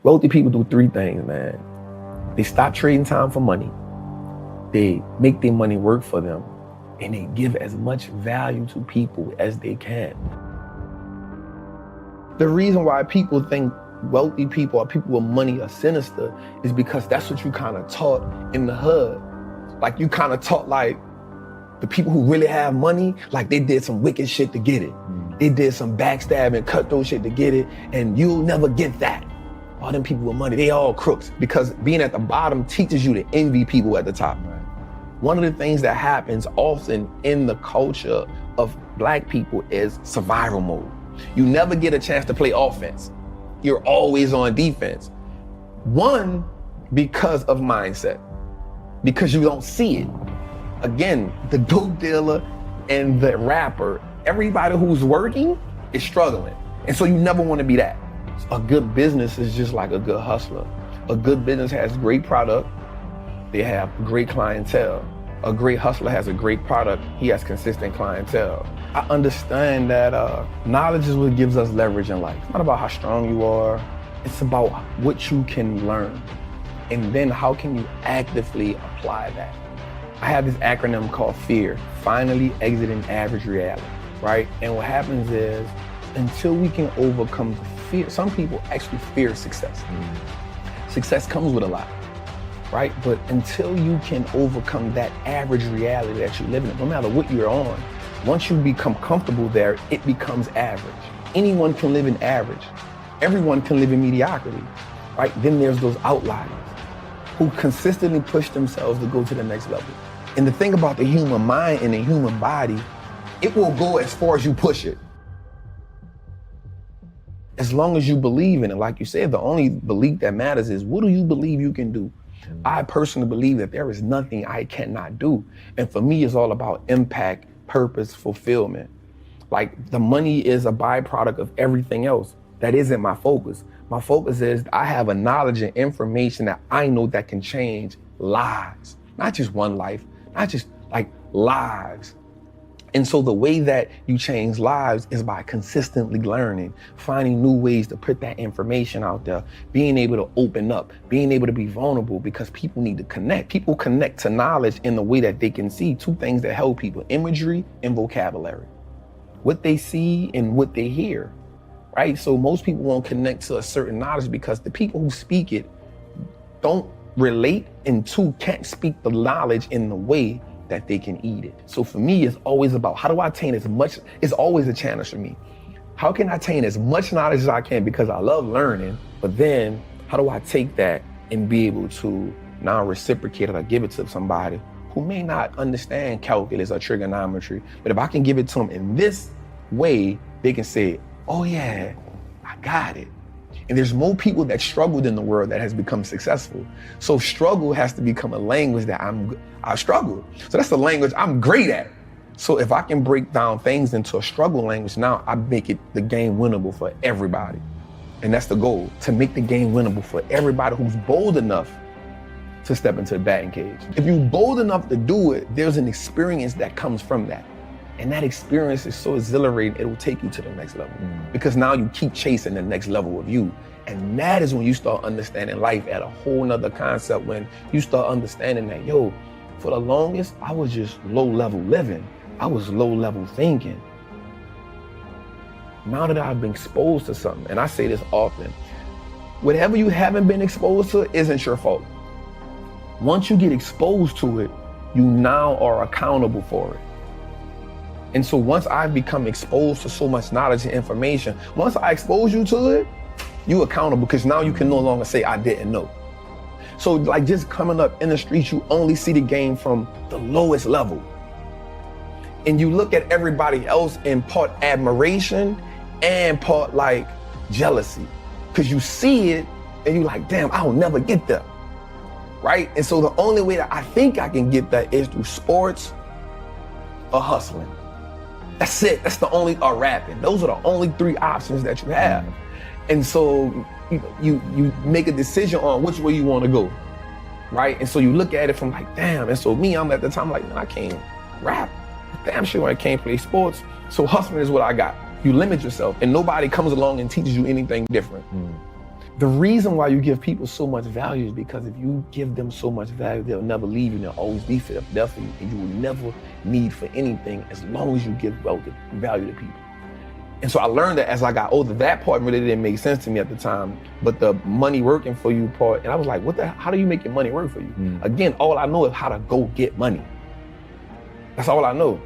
Wealthy people do three things, man. They stop trading time for money. They make their money work for them. And they give as much value to people as they can. The reason why people think wealthy people or people with money are sinister is because that's what you kind of taught in the hood. Like you kind of taught like the people who really have money, like they did some wicked shit to get it. They did some backstabbing, cutthroat shit to get it, and you'll never get that. All them people with money, they all crooks, because being at the bottom teaches you to envy people at the top. One of the things that happens often in the culture of Black people is survival mode. You never get a chance to play offense. You're always on defense. One, because of mindset, because you don't see it. Again, the dope dealer and the rapper, everybody who's working is struggling. And so you never want to be that. A good business is just like a good hustler. A good business has great product. They have great clientele. A great hustler has a great product. He has consistent clientele. I understand that knowledge is what gives us leverage in life. It's not about how strong you are. It's about what you can learn. And then how can you actively apply that? I have this acronym called FEAR, finally exiting average reality, right? And what happens is, until we can overcome fear, some people actually fear success. Success comes with a lot, right? But until you can overcome that average reality that you live in, no matter what you're on, once you become comfortable there, it becomes average. Anyone can live in average. Everyone can live in mediocrity, right? Then there's those outliers who consistently push themselves to go to the next level. And the thing about the human mind and the human body, it will go as far as you push it. As long as you believe in it. Like you said, the only belief that matters is, what do you believe you can do? I personally believe that there is nothing I cannot do. And for me, it's all about impact, purpose, fulfillment. Like the money is a byproduct of everything else. That isn't my focus. My focus is I have a knowledge and information that I know that can change lives. Not just one life, not just like lives. And so the way that you change lives is by consistently learning, finding new ways to put that information out there, being able to open up, being able to be vulnerable, because people need to connect. People connect to knowledge in the way that they can see two things that help people: imagery and vocabulary. What they see and what they hear, right? So most people won't connect to a certain knowledge because the people who speak it don't relate, and two, can't speak the knowledge in the way that they can eat it. So for me, it's always about, how do I attain as much? It's always a challenge for me. How can I attain as much knowledge as I can, because I love learning, but then how do I take that and be able to now reciprocate it or give it to somebody who may not understand calculus or trigonometry, but if I can give it to them in this way, they can say, oh yeah, I got it. And there's more people that struggled in the world that has become successful. So struggle has to become a language that I struggle. So that's the language I'm great at. So if I can break down things into a struggle language, now I make it the game winnable for everybody. And that's the goal, to make the game winnable for everybody who's bold enough to step into the batting cage. If you're bold enough to do it, there's an experience that comes from that. And that experience is so exhilarating, it will take you to the next level. Because now you keep chasing the next level of you. And that is when you start understanding life at a whole nother concept, when you start understanding that, yo, for the longest, I was just low level living. I was low level thinking. Now that I've been exposed to something, and I say this often, whatever you haven't been exposed to isn't your fault. Once you get exposed to it, you now are accountable for it. And so once I've become exposed to so much knowledge and information, once I expose you to it, you're accountable, because now you can no longer say, I didn't know. So like just coming up in the streets, you only see the game from the lowest level. And you look at everybody else in part admiration and part like jealousy, because you see it and you're like, damn, I'll never get there, right? And so the only way that I think I can get that is through sports or hustling. That's it. That's the only, or rapping. Those are the only three options that you have. And so you make a decision on which way you want to go, right? And so you look at it from like, damn. And so me, I'm at the time like, I can't rap. Damn sure I can't play sports. So hustling is what I got. You limit yourself, and nobody comes along and teaches you anything different. The reason why you give people so much value is because if you give them so much value, they'll never leave you and they'll always be there for you, and you will never need for anything as long as you give wealth and value to people. And so I learned that as I got older. That part really didn't make sense to me at the time, but the money working for you part, and I was like, how do you make your money work for you? Again, all I know is how to go get money. That's all I know.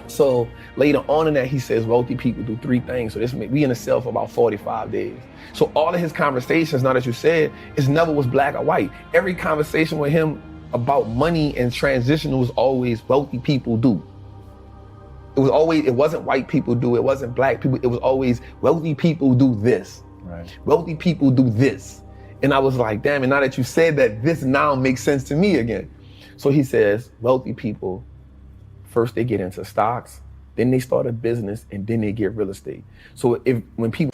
So later on in that, he says wealthy people do 3 things. So we in a cell for about 45 days. So all of his conversations, now that you said, it never was black or white. Every conversation with him about money and transition was always wealthy people do. It wasn't white people do, it wasn't black people, it was always wealthy people do this. Right. Wealthy people do this. And I was like, damn, and now that you said that, this now makes sense to me again. So he says, wealthy people, first they get into stocks, then they start a business, and then they get real estate. So when people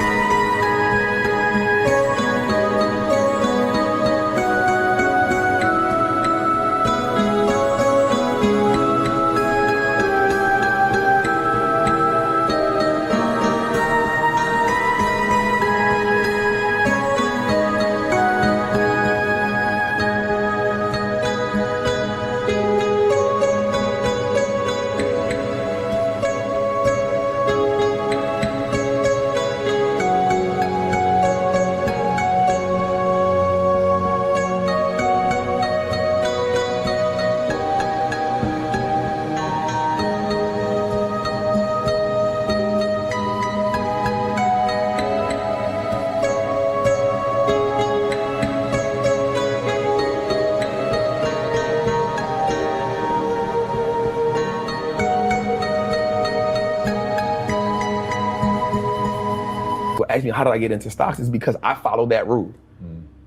ask me how did I get into stocks, is because I followed that rule.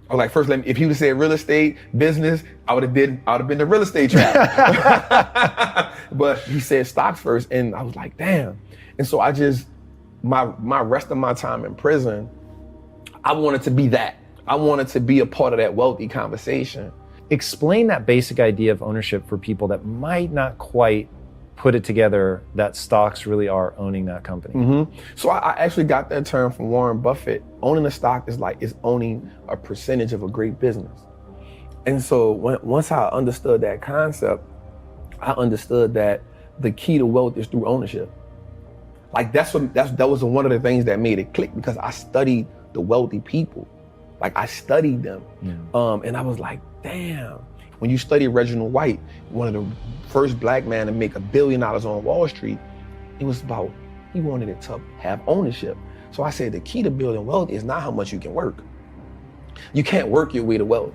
I was like, first, if you would have said real estate, business, I would have been the real estate trap. But he said stocks first, and I was like, damn. And so I just, my rest of my time in prison, I wanted to be that. I wanted to be a part of that wealthy conversation. Explain that basic idea of ownership for people that might not quite put it together that stocks really are owning that company. So I actually got that term from Warren Buffett. Owning a stock is owning a percentage of a great business. And so once I understood that concept, I understood that the key to wealth is through ownership. Like that was one of the things that made it click, because I studied the wealthy people. Like I studied them. And I was like, damn. When you study Reginald White, one of the first black man to make $1 billion on Wall Street, it was about, he wanted it to have ownership. So I said, the key to building wealth is not how much you can work. You can't work your way to wealth.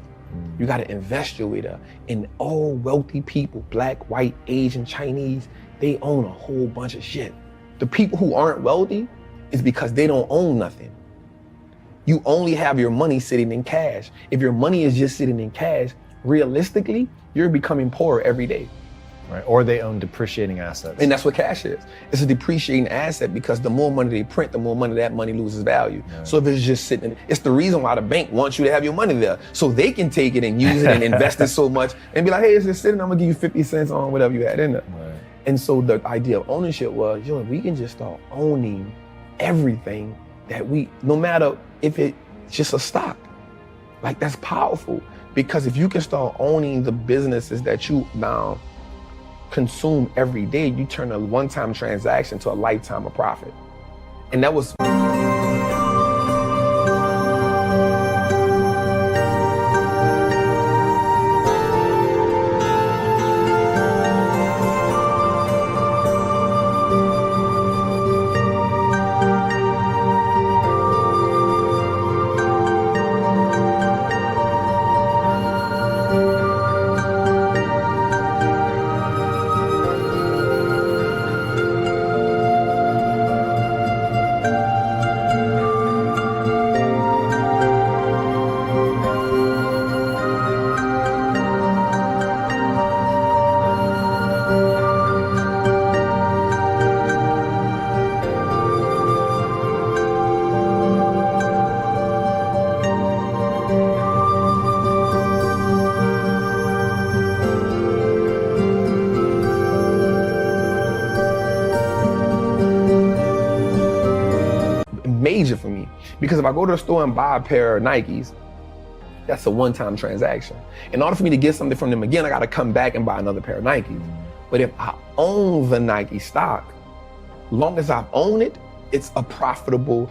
You got to invest your way to. And all wealthy people, black, white, Asian, Chinese, they own a whole bunch of shit. The people who aren't wealthy is because they don't own nothing. You only have your money sitting in cash. If your money is just sitting in cash, realistically, you're becoming poorer every day. Right, or they own depreciating assets. And that's what cash is. It's a depreciating asset, because the more money they print, the more money that money loses value. Right. So if it's just sitting, it's the reason why the bank wants you to have your money there. So they can take it and use it and invest it so much and be like, hey, it's just sitting, I'm gonna give you 50 cents on whatever you had in there. Right. And so the idea of ownership was, we can just start owning everything that no matter if it's just a stock. Like that's powerful, because if you can start owning the businesses that you now consume every day, you turn a one-time transaction to a lifetime of profit. And that was Because if I go to the store and buy a pair of Nikes, that's a one-time transaction. In order for me to get something from them again, I gotta come back and buy another pair of Nikes. But if I own the Nike stock, long as I've owned it, it's a profitable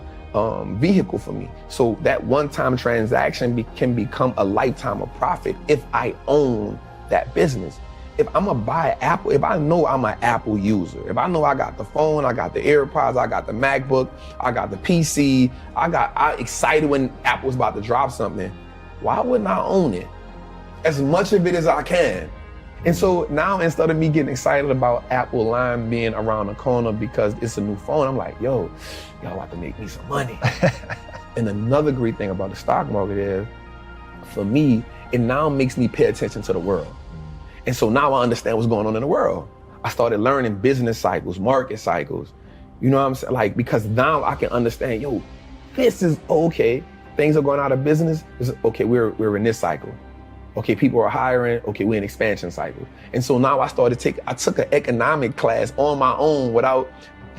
vehicle for me. So that one-time transaction can become a lifetime of profit if I own that business. If I'm gonna buy Apple, if I know I'm an Apple user, if I know I got the phone, I got the AirPods, I got the MacBook, I got the PC, I excited when Apple's about to drop something, why wouldn't I own it? As much of it as I can. And so now, instead of me getting excited about Apple line being around the corner because it's a new phone, I'm like, yo, y'all about to make me some money. And another great thing about the stock market is, for me, it now makes me pay attention to the world. And so now I understand what's going on in the world. I started learning business cycles, market cycles. You know what I'm saying? Like, because now I can understand, yo, this is okay. Things are going out of business. Okay, we're in this cycle. Okay, people are hiring. Okay, we're in expansion cycle. And so now I took an economic class on my own without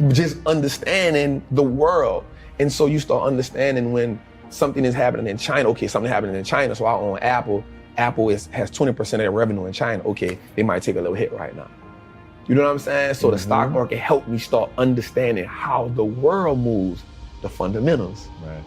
just understanding the world. And so you start understanding when something is happening in China. Okay, something happening in China, so I own Apple. Apple has 20% of their revenue in China. Okay, they might take a little hit right now. You know what I'm saying? So the stock market helped me start understanding how the world moves, the fundamentals. Right.